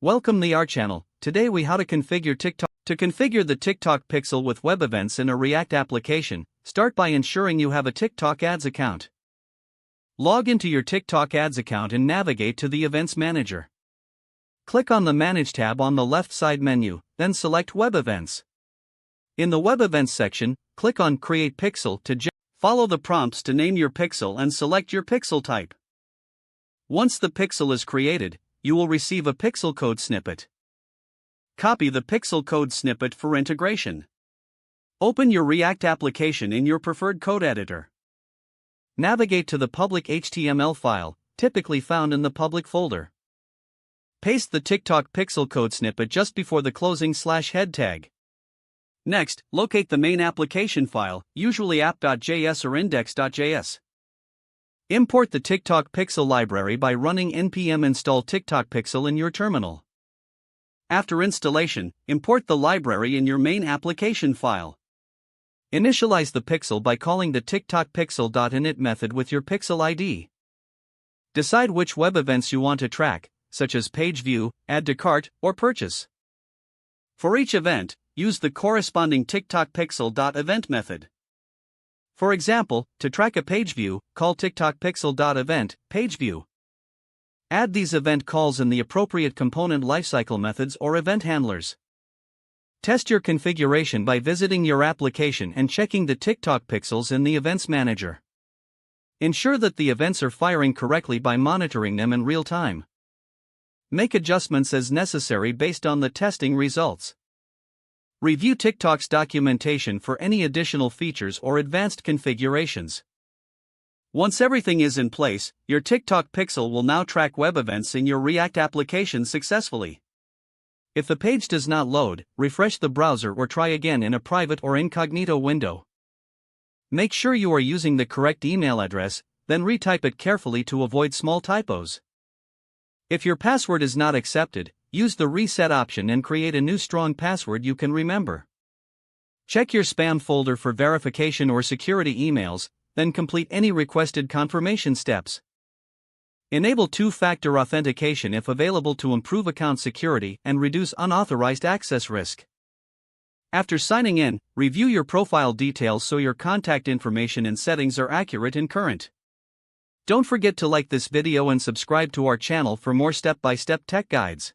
Welcome to our channel. Today we how to configure TikTok. To configure the TikTok Pixel with web events in a React application, start by ensuring you have a TikTok Ads account. Log into your TikTok Ads account and navigate to the Events Manager. Click on the Manage tab on the left side menu, then select Web Events. In the Web Events section, click on Create Pixel to follow the prompts to name your pixel and select your pixel type. Once the pixel is created, you will receive a pixel code snippet. Copy the pixel code snippet for integration. Open your React application in your preferred code editor. Navigate to the public HTML file, typically found in the public folder. Paste the TikTok pixel code snippet just before the closing /head tag. Next, locate the main application file, usually app.js or index.js. Import the TikTok Pixel library by running npm install TikTok Pixel in your terminal. After installation, import the library in your main application file. Initialize the pixel by calling the TikTok Pixel.init method with your pixel ID. Decide which web events you want to track, such as page view, add to cart, or purchase. For each event, use the corresponding TikTok Pixel.event method. For example, to track a page view, call TikTok Pixel.event, page view. Add these event calls in the appropriate component lifecycle methods or event handlers. Test your configuration by visiting your application and checking the TikTok pixels in the Events Manager. Ensure that the events are firing correctly by monitoring them in real time. Make adjustments as necessary based on the testing results. Review TikTok's documentation for any additional features or advanced configurations. Once everything is in place, your TikTok Pixel will now track web events in your React application successfully. If the page does not load, refresh the browser or try again in a private or incognito window. Make sure you are using the correct email address, then retype it carefully to avoid small typos. If your password is not accepted, use the reset option and create a new strong password you can remember. Check your spam folder for verification or security emails, then complete any requested confirmation steps. Enable two-factor authentication if available to improve account security and reduce unauthorized access risk. After signing in, review your profile details so your contact information and settings are accurate and current. Don't forget to like this video and subscribe to our channel for more step-by-step tech guides.